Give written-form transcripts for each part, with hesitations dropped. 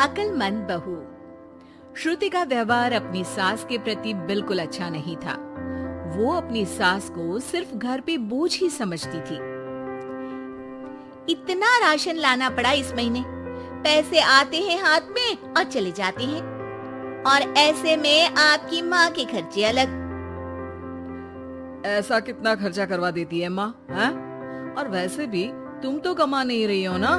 अक्लमंद बहू। श्रुति का व्यवहार अपनी सास के प्रति बिल्कुल अच्छा नहीं था। वो अपनी सास को सिर्फ घर पे बोझ ही समझती थी। इतना राशन लाना पड़ा इस महीने, पैसे आते हैं हाथ में और चले जाते हैं, और ऐसे में आपकी माँ के खर्चे अलग। ऐसा कितना खर्चा करवा देती है माँ, हैं? और वैसे भी तुम तो कमा नहीं रही हो ना।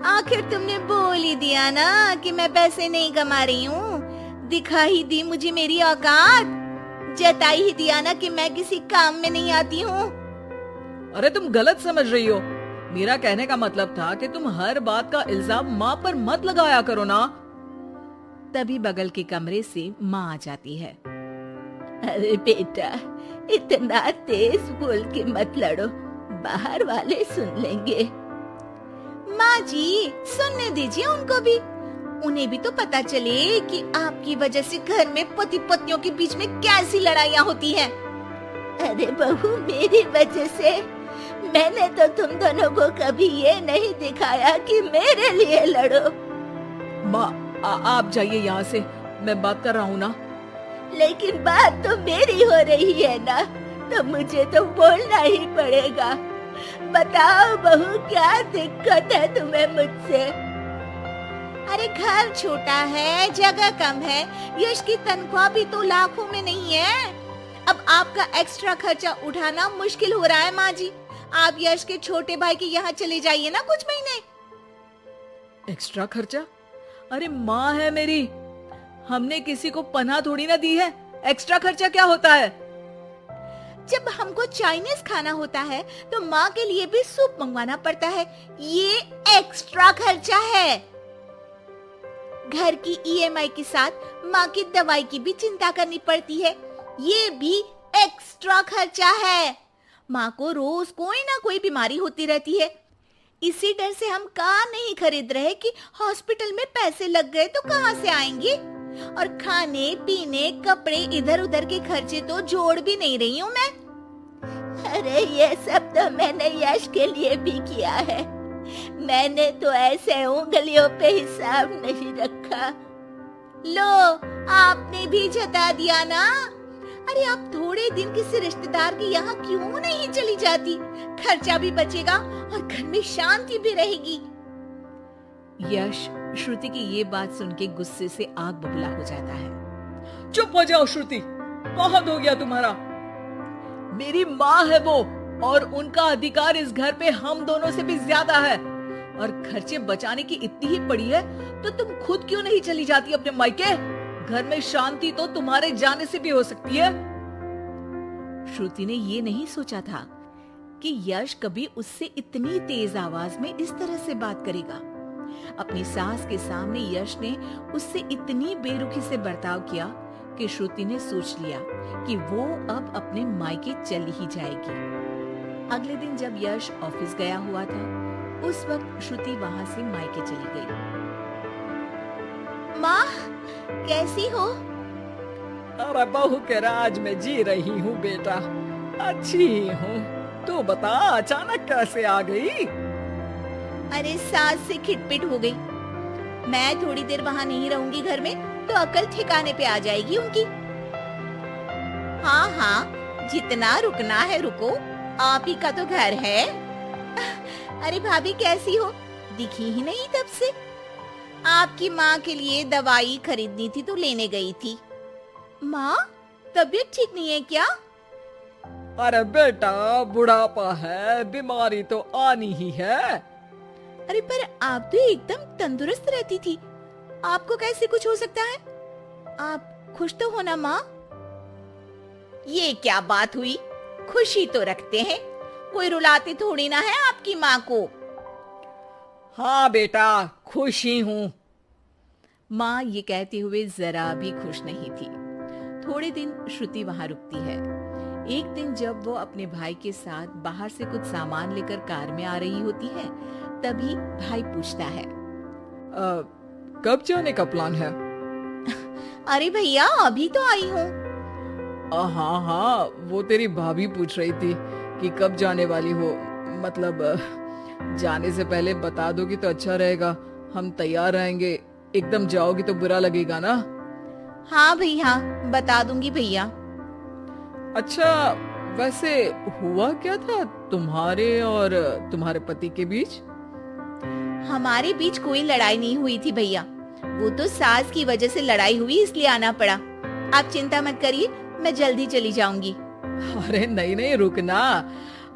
आखिर तुमने बोल ही दिया ना कि मैं पैसे नहीं कमा रही हूँ। दिखा ही दी मुझे मेरी औकात, जता ही दिया ना कि मैं किसी काम में नहीं आती हूँ। अरे तुम गलत समझ रही हो। मेरा कहने का मतलब था कि तुम हर बात का इल्जाम माँ पर मत लगाया करो ना। तभी बगल के कमरे से माँ आ जाती है। अरे बेटा, इतना तेज बोल के मत लड़ो, बाहर वाले सुन लेंगे। माँ जी, सुनने दीजिए उनको भी। उन्हें भी तो पता चले कि आपकी वजह से घर में पति पत्नियों के बीच में कैसी लड़ाइयाँ होती हैं। अरे बहू, मेरी वजह से? मैंने तो तुम दोनों को कभी ये नहीं दिखाया कि मेरे लिए लड़ो। माँ आप जाइए यहाँ से, मैं बात कर रहा हूँ ना। लेकिन बात तो मेरी हो रही है ना, तो मुझे तो बोलना ही पड़ेगा। बताओ बहू, क्या दिक्कत है तुम्हें मुझसे? अरे घर छोटा है, जगह कम है, यश की तनख्वाह भी तो लाखों में नहीं है। अब आपका एक्स्ट्रा खर्चा उठाना मुश्किल हो रहा है माँ जी। आप यश के छोटे भाई के यहाँ चले जाइए ना कुछ महीने। एक्स्ट्रा खर्चा? अरे माँ है मेरी, हमने किसी को पनाह थोड़ी ना दी है। एक्स्ट्रा खर्चा क्या होता है? जब हमको चाइनीज खाना होता है तो माँ के लिए भी सूप मंगवाना पड़ता है, ये एक्स्ट्रा खर्चा है। घर की ईएमआई के साथ माँ की दवाई की भी चिंता करनी पड़ती है, ये भी एक्स्ट्रा खर्चा है। माँ को रोज कोई ना कोई बीमारी होती रहती है। इसी डर से हम कार नहीं खरीद रहे कि हॉस्पिटल में पैसे लग गए तो कहाँ से आएंगे। और खाने पीने कपड़े इधर उधर के खर्चे तो जोड़ भी नहीं रही हूँ मैं। अरे ये सब तो मैंने यश के लिए भी किया है। मैंने तो ऐसे उंगलियों पे हिसाब नहीं रखा। लो, आपने भी जता दिया ना। अरे आप थोड़े दिन किसी रिश्तेदार के यहाँ क्यों नहीं चली जाती? खर्चा भी बचेगा और घर में शांति भी रहेगी। यश श्रुति की ये बात सुन के गुस्से से आग बबूला हो जाता है। चुप हो जाओ श्रुति, बहुत हो गया तुम्हारा। मेरी माँ है वो, और उनका अधिकार इस घर पे हम दोनों से भी ज्यादा है। और खर्चे बचाने की इतनी ही पड़ी है तो तुम खुद क्यों नहीं चली जाती अपने मायके? घर में शांति तो तुम्हारे जाने से भी हो सकती है। श्रुति ने ये नहीं सोचा था कि यश कभी उससे इतनी तेज आवाज में इस तरह से बात करेगा। अपनी सास के सामने यश ने उससे इतनी बेरुखी से बर्ताव किया कि श्रुति ने सोच लिया कि वो अब अपने मायके चली ही जाएगी। अगले दिन जब यश ऑफिस गया हुआ था, उस वक्त श्रुति वहां से मायके चली गई। माँ, कैसी हो? अरे बहू के राज में जी रही हूँ बेटा, अच्छी हूँ। तू बता, अचानक कैसे आ गई? अरे सास से खिटपिट हो गई। मैं थोड़ी देर वहाँ नहीं रहूंगी घर में तो अकल ठिकाने पे आ जाएगी उनकी। हाँ हाँ, जितना रुकना है रुको, आप ही का तो घर है। अरे भाभी कैसी हो? दिखी ही नहीं तब से। आपकी माँ के लिए दवाई खरीदनी थी तो लेने गई थी। माँ, तबीयत ठीक नहीं है क्या? अरे बेटा, बुढ़ापा है, बीमारी तो आनी ही है। अरे पर आप तो एकदम तंदुरुस्त रहती थी, आपको कैसे कुछ हो सकता है? आप खुश तो हो ना माँ? ये क्या बात हुई? खुशी तो रखते हैं, कोई रुलाते थोड़ी ना है आपकी माँ को। हाँ बेटा, खुश ही हूँ। माँ ये कहते हुए जरा भी खुश नहीं थी। थोड़े दिन श्रुति वहां रुकती है। एक दिन जब वो अपने भाई के साथ बाहर से कुछ सामान लेकर कार में आ रही होती है, तभी भाई पूछता है, कब जाने का प्लान है? अरे भैया, अभी तो आई हूँ। हाँ हाँ, वो तेरी भाभी पूछ रही थी कि कब जाने वाली हो। मतलब जाने से पहले बता दोगी तो अच्छा रहेगा, हम तैयार रहेंगे। एकदम जाओगी तो बुरा लगेगा ना। हाँ भैया, बता दूंगी भैया। अच्छा, वैसे हुआ क्या था तुम्हारे और तुम्हारे पति के बीच? हमारे बीच कोई लड़ाई नहीं हुई थी भैया, वो तो सास की वजह से लड़ाई हुई, इसलिए आना पड़ा। आप चिंता मत करिए, मैं जल्दी चली जाऊंगी। अरे नहीं नहीं, रुकना।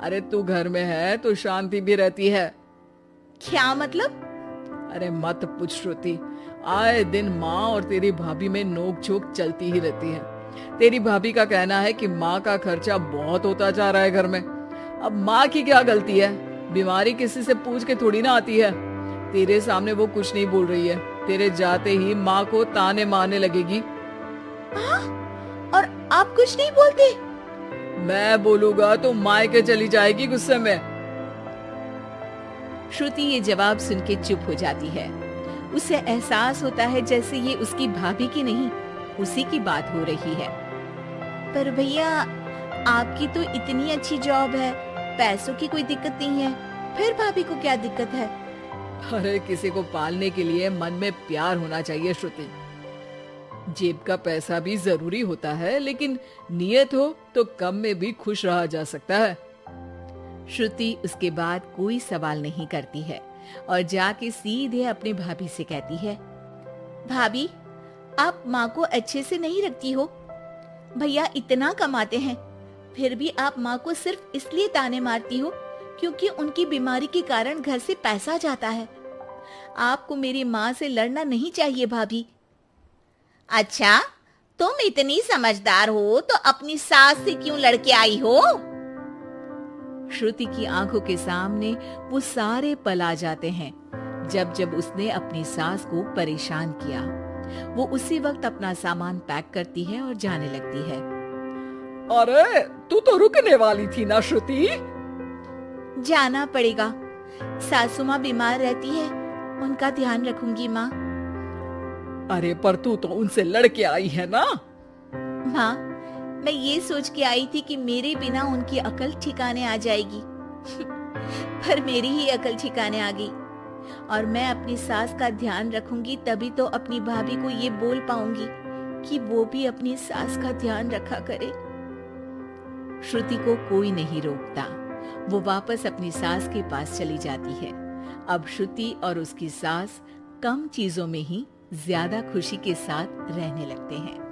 अरे तू घर में है तो शांति भी रहती है। क्या मतलब? अरे मत पूछ श्रुति, आए दिन माँ और तेरी भाभी में नोक झोंक चलती ही रहती है। तेरी भाभी का कहना है कि माँ का खर्चा बहुत होता जा रहा है घर में। अब माँ की क्या गलती है? बीमारी किसी से पूछ के थोड़ी ना आती है। तेरे सामने वो कुछ नहीं बोल रही है, तेरे जाते ही माँ को ताने मारने लगेगी। और आप कुछ नहीं बोलते? मैं बोलूंगा तो मायके चली जाएगी गुस्से में। श्रुति ये जवाब सुन के चुप हो जाती है। उसे एहसास होता है जैसे ये उसकी भाभी की नहीं, उसी की बात हो रही है। पर भैया, आपकी तो इतनी अच्छी जॉब है, पैसों की कोई दिक्कत नहीं है, फिर भाभी को क्या दिक्कत है? अरे किसी को पालने के लिए मन में प्यार होना चाहिए श्रुति। जेब का पैसा भी जरूरी होता है, लेकिन नियत हो तो कम में भी खुश रहा जा सकता है। श्रुति उसके बाद कोई सवाल नहीं करती है और जाके सीधे अपनी भाभी से कहती है, भाभी, आप माँ को अच्छे से नहीं रखती हो। भैया इतना कमाते हैं, फिर भी आप माँ को सिर्फ इसलिए ताने मारती हो क्योंकि उनकी बीमारी के कारण घर से पैसा जाता है। आपको मेरी माँ से लड़ना नहीं चाहिए भाभी। अच्छा, तुम इतनी समझदार हो तो अपनी सास से क्यों लड़के आई हो? श्रुति की आंखों के सामने वो सारे पल आ जाते हैं जब जब उसने अपनी सास को परेशान किया। वो उसी वक्त अपना सामान पैक करती है और जाने लगती है। अरे तू तो रुकने वाली थी ना श्रुति? जाना पड़ेगा, सासू माँ बीमार रहती है, उनका ध्यान रखूंगी माँ। अरे पर तू तो उनसे लड़के आई है ना। माँ, मैं ये सोच के आई थी कि मेरे बिना उनकी अकल ठिकाने आ जाएगी पर मेरी ही अकल ठिकाने आ गई, और मैं अपनी सास का ध्यान रखूंगी तभी तो अपनी भाभी को ये बोल पाऊंगी कि वो भी अपनी सास का ध्यान रखा करे। श्रुति को कोई नहीं रोकता, वो वापस अपनी सास के पास चली जाती है। अब श्रुति और उसकी सास कम चीजों में ही ज्यादा खुशी के साथ रहने लगते हैं।